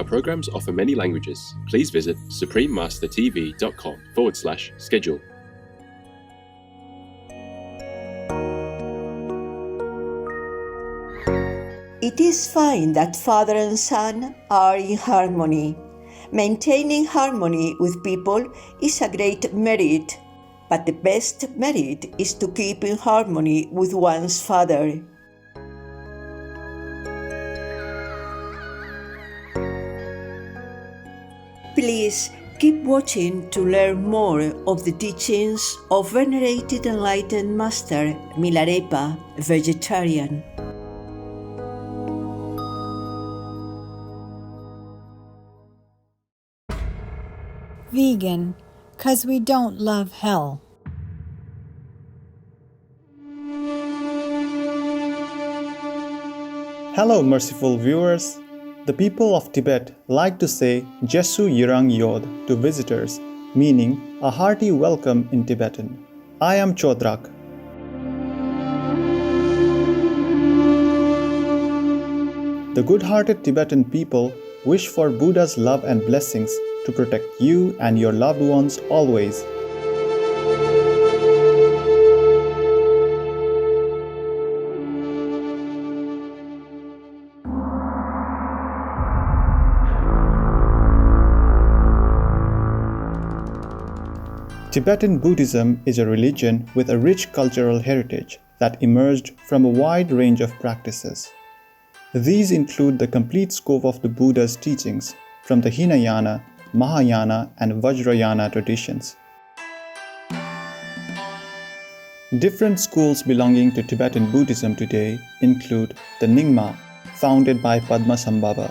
programs offer many languages. Please visit suprememastertv.com/schedule. It is fine that father and son are in harmony. Maintaining harmony with people is a great merit, but the best merit is to keep in harmony with one's father. Please keep watching to learn more of the teachings of venerated enlightened master Milarepa, vegetarian. Vegan, 'cause we don't love hell. Hello, merciful viewers. The people of Tibet like to say Jesu Yirang Yod to visitors, meaning a hearty welcome in Tibetan. I am Chodrak. The good-hearted Tibetan people wish for Buddha's love and blessings to protect you and your loved ones always. Tibetan Buddhism is a religion with a rich cultural heritage that emerged from a wide range of practices. These include the complete scope of the Buddha's teachings from the Hinayana, Mahayana, and Vajrayana traditions. Different schools belonging to Tibetan Buddhism today include the Nyingma, founded by Padmasambhava,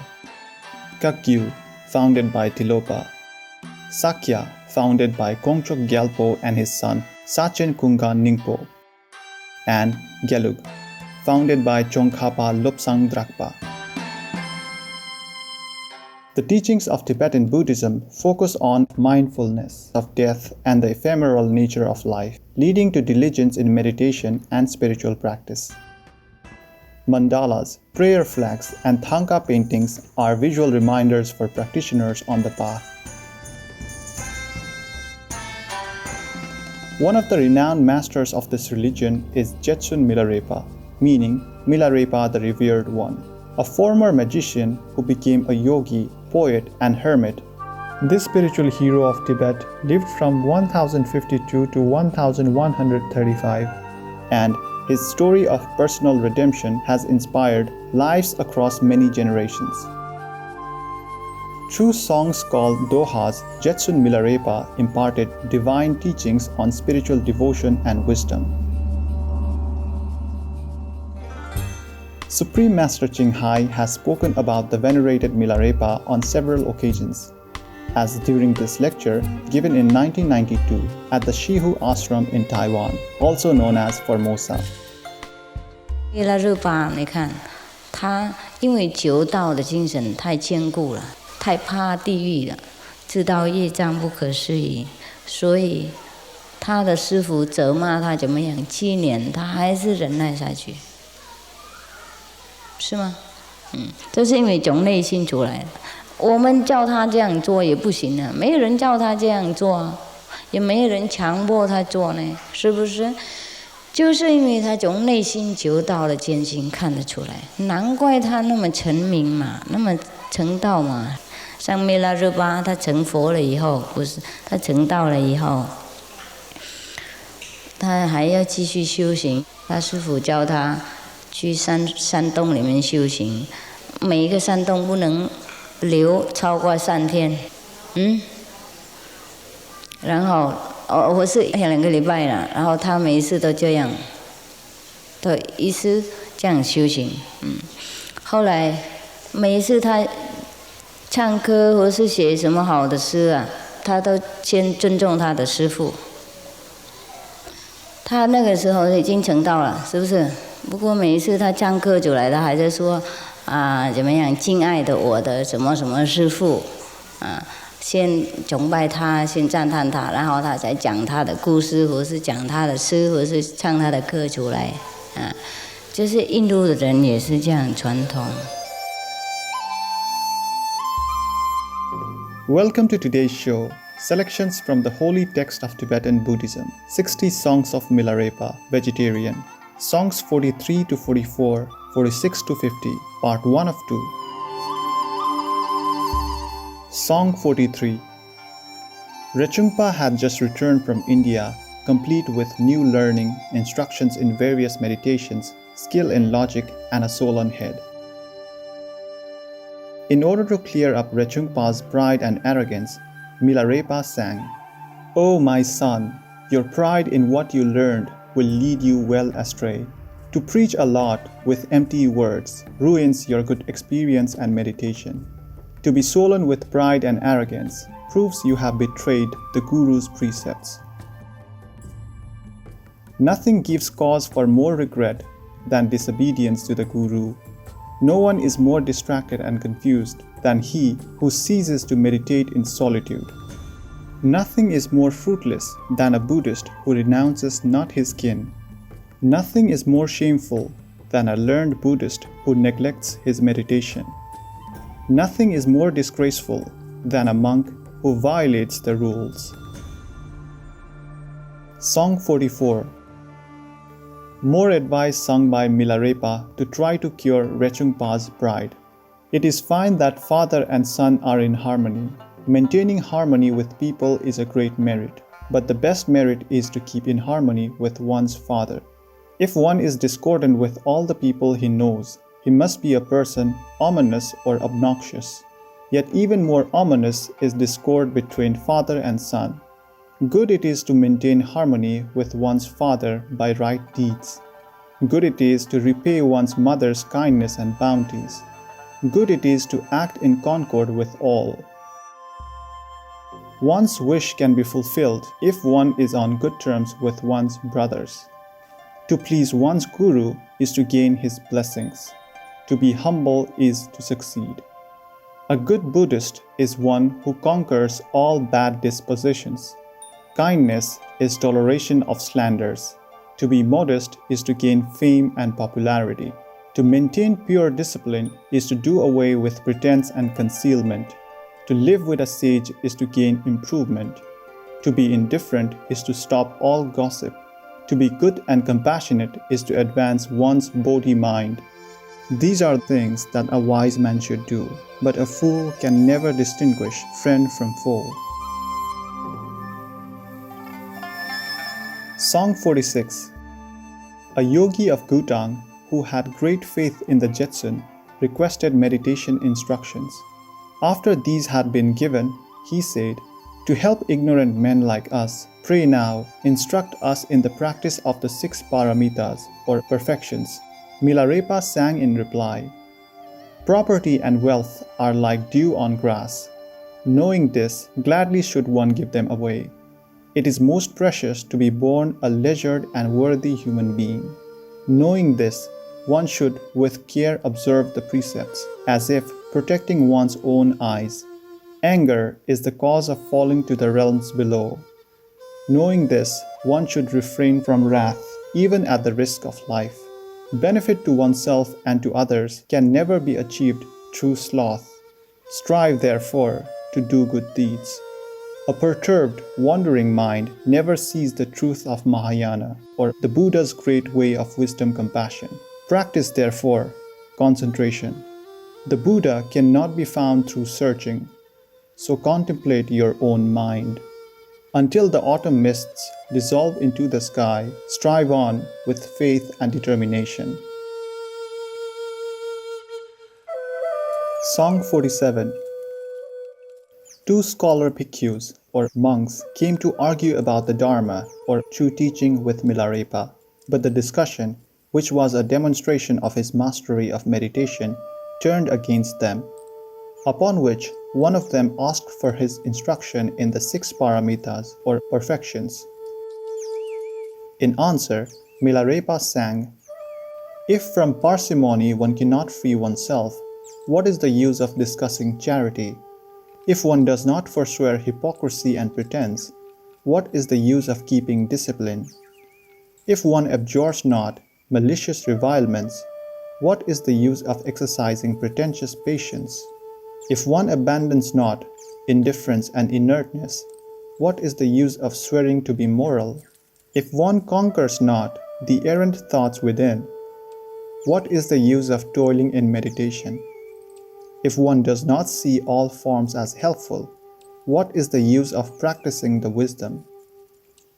Kakyu, founded by Tilopa, Sakya, founded by Kongtrok Gyalpo and his son Sachen Kunga Ningpo, and Gelug, founded by Chongkhapa Lobsang Drakpa. The teachings of Tibetan Buddhism focus on mindfulness of death and the ephemeral nature of life, leading to diligence in meditation and spiritual practice. Mandalas, prayer flags, and thangka paintings are visual reminders for practitioners on the path. One of the renowned masters of this religion is Jetsun Milarepa, meaning Milarepa the Revered One, a former magician who became a yogi, poet, and hermit. This spiritual hero of Tibet lived from 1052 to 1135, and his story of personal redemption has inspired lives across many generations. Through songs called dohas, Jetsun Milarepa imparted divine teachings on spiritual devotion and wisdom. Supreme Master Ching Hai has spoken about the venerated Milarepa on several occasions, as during this lecture given in 1992 at the Shihu Ashram in Taiwan, also known as Formosa. 弥勒日巴，你看，他因为求道的精神太坚固了，太怕地狱了，知道业障不可思议，所以他的师父责骂他怎么样，7年他还是忍耐下去，是吗？都是因为从内心出来的。我们叫他这样做也不行啊，没有人叫他这样做啊，也没有人强迫他做呢，是不是？就是因为他从内心求道的艰辛看得出来，难怪他那么成名嘛，那么成道嘛。像弥勒日巴，他成佛了以后，不是他成道了以后，他还要继续修行。他师父教他去山洞里面修行，每一个山洞不能留超过3天，然后我是2个礼拜了，然后他每一次都这样，都一直这样修行，后来每一次他唱歌或是写什么好的诗啊，他都先尊重他的师父。他那个时候已经成道了，是不是？不过每一次他唱歌出来，他还在说怎么样，敬爱的我的什么什么师父，先崇拜他，先赞叹他，然后他才讲他的故事，或是讲他的诗，或是唱他的歌出来，就是印度的人也是这样传统。Welcome to today's show. Selections from the holy text of Tibetan Buddhism. 60 Songs of Milarepa, Vegetarian. Songs 43 to 44, 46 to 50, Part 1 of 2. Song 43. Rechungpa had just returned from India, complete with new learning, instructions in various meditations, skill in logic, and a solan head. In order to clear up Rechungpa's pride and arrogance, Milarepa sang, "O my son, your pride in what you learned will lead you well astray. To preach a lot with empty words ruins your good experience and meditation. To be sullen with pride and arrogance proves you have betrayed the Guru's precepts." Nothing gives cause for more regret than disobedience to the Guru. No one is more distracted and confused than he who ceases to meditate in solitude. Nothing is more fruitless than a Buddhist who renounces not his kin. Nothing is more shameful than a learned Buddhist who neglects his meditation. Nothing is more disgraceful than a monk who violates the rules. Song 44. More advice sung by Milarepa to try to cure Rechungpa's pride. It is fine that father and son are in harmony. Maintaining harmony with people is a great merit, but the best merit is to keep in harmony with one's father. If one is discordant with all the people he knows, he must be a person ominous or obnoxious. Yet even more ominous is discord between father and son. Good it is to maintain harmony with one's father by right deeds. Good it is to repay one's mother's kindness and bounties. Good it is to act in concord with all. One's wish can be fulfilled if one is on good terms with one's brothers. To please one's Guru is to gain his blessings. To be humble is to succeed. A good Buddhist is one who conquers all bad dispositions. Kindness is toleration of slanders. To be modest is to gain fame and popularity. To maintain pure discipline is to do away with pretense and concealment. To live with a sage is to gain improvement. To be indifferent is to stop all gossip. To be good and compassionate is to advance one's bodhi mind. These are things that a wise man should do, but a fool can never distinguish friend from foe. Song 46. A yogi of Gutang who had great faith in the Jetsun requested meditation instructions. After these had been given, he said, "To help ignorant men like us, pray now, instruct us in the practice of the 6 paramitas or perfections." Milarepa sang in reply, "Property and wealth are like dew on grass. Knowing this, gladly should one give them away. It is most precious to be born a leisured and worthy human being. Knowing this, one should with care observe the precepts, as if protecting one's own eyes. Anger is the cause of falling to the realms below. Knowing this, one should refrain from wrath, even at the risk of life. Benefit to oneself and to others can never be achieved through sloth. Strive, therefore, to do good deeds. A perturbed, wandering mind never sees the truth of Mahayana, or the Buddha's great way of wisdom-compassion. Practice, therefore, concentration. The Buddha cannot be found through searching, so contemplate your own mind. Until the autumn mists dissolve into the sky, strive on with faith and determination." Song 47. 2 scholar bhikkhus or monks came to argue about the Dharma or true teaching with Milarepa, but the discussion, which was a demonstration of his mastery of meditation, turned against them. Upon which one of them asked for his instruction in the 6 paramitas or perfections. In answer, Milarepa sang, "If from parsimony one cannot free oneself, what is the use of discussing charity? If one does not forswear hypocrisy and pretense, what is the use of keeping discipline? If one abjures not malicious revilements, what is the use of exercising pretentious patience? If one abandons not indifference, and inertness, what is the use of swearing to be moral? If one conquers not the errant thoughts within, what is the use of toiling in meditation? If one does not see all forms as helpful, what is the use of practicing the wisdom?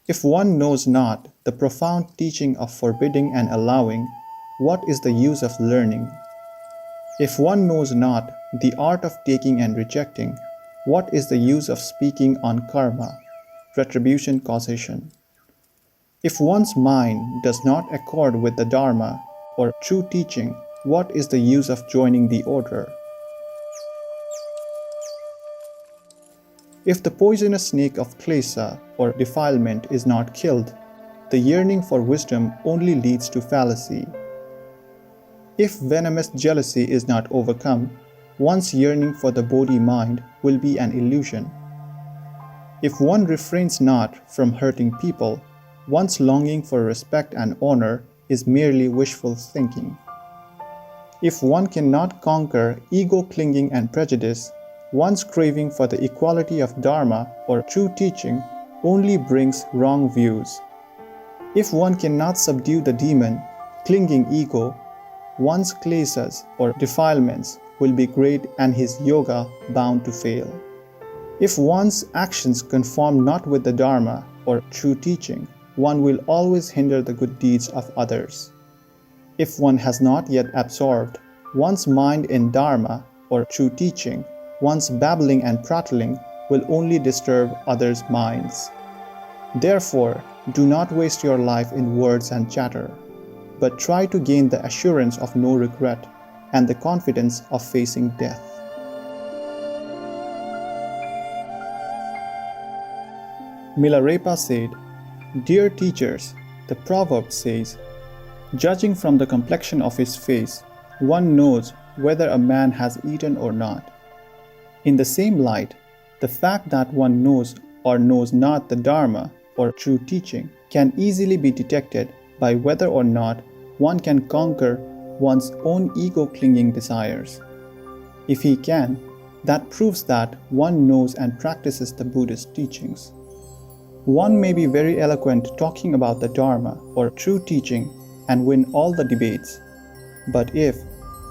If one knows not the profound teaching of forbidding and allowing, what is the use of learning? If one knows not the art of taking and rejecting, what is the use of speaking on karma, retribution, causation? If one's mind does not accord with the Dharma or true teaching, what is the use of joining the order? If the poisonous snake of klesa or defilement is not killed, the yearning for wisdom only leads to fallacy. If venomous jealousy is not overcome, one's yearning for the bodhi-mind will be an illusion. If one refrains not from hurting people, one's longing for respect and honor is merely wishful thinking. If one cannot conquer ego clinging and prejudice, one's craving for the equality of Dharma or true teaching only brings wrong views. If one cannot subdue the demon, clinging ego, one's klesas or defilements will be great and his yoga bound to fail. If one's actions conform not with the Dharma or true teaching, one will always hinder the good deeds of others. If one has not yet absorbed one's mind in Dharma or true teaching, one's babbling and prattling will only disturb others' minds. Therefore, do not waste your life in words and chatter, but try to gain the assurance of no regret and the confidence of facing death. Milarepa said, "Dear teachers, the proverb says, judging from the complexion of his face, one knows whether a man has eaten or not. In the same light, the fact that one knows or knows not the Dharma or true teaching can easily be detected by whether or not one can conquer one's own ego-clinging desires. If he can, that proves that one knows and practices the Buddhist teachings. One may be very eloquent talking about the Dharma or true teaching and win all the debates, but if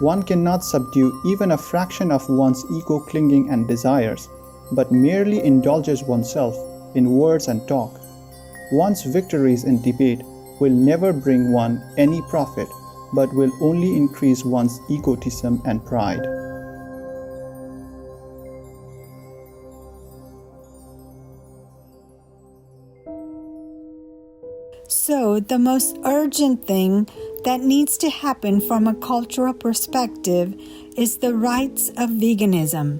one cannot subdue even a fraction of one's ego-clinging and desires, but merely indulges oneself in words and talk, one's victories in debate will never bring one any profit, but will only increase one's egotism and pride." So, the most urgent thing that needs to happen from a cultural perspective is the rights of veganism.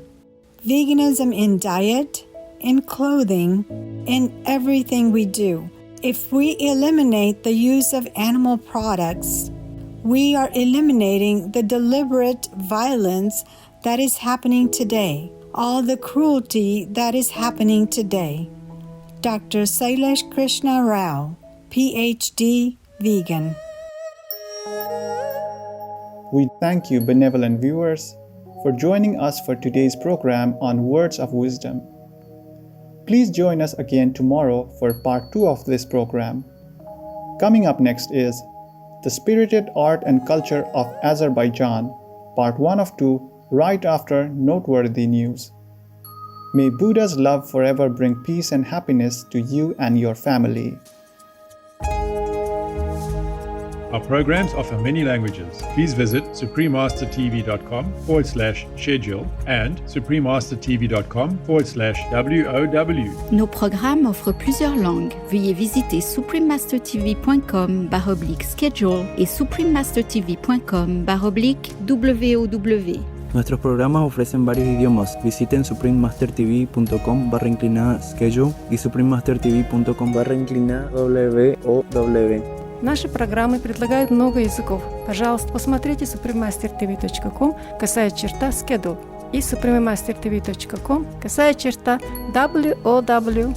Veganism in diet, in clothing, in everything we do. If we eliminate the use of animal products, we are eliminating the deliberate violence that is happening today, all the cruelty that is happening today. Dr. Sailesh Krishna Rao, PhD, vegan. We thank you, benevolent viewers, for joining us for today's program on Words of Wisdom. Please join us again tomorrow for part 2 of this program. Coming up next is The Spirited Art and Culture of Azerbaijan, part 1 of 2, right after Noteworthy News. May Buddha's love forever bring peace and happiness to you and your family. Our programs offer many languages. Please visit suprememastertv.com/schedule and suprememastertv.com/WOW. Nos programmes offrent plusieurs langues. Veuillez visiter suprememastertv.com/schedule et suprememastertv.com/WOW. Nuestros programas ofrecen varios idiomas. Visiten suprememastertv.com/schedule и suprememastertv.com/WOW. Наши программы предлагают много языков. Пожалуйста, посмотрите suprememastertv.com/schedule и suprememastertv.com/WOW.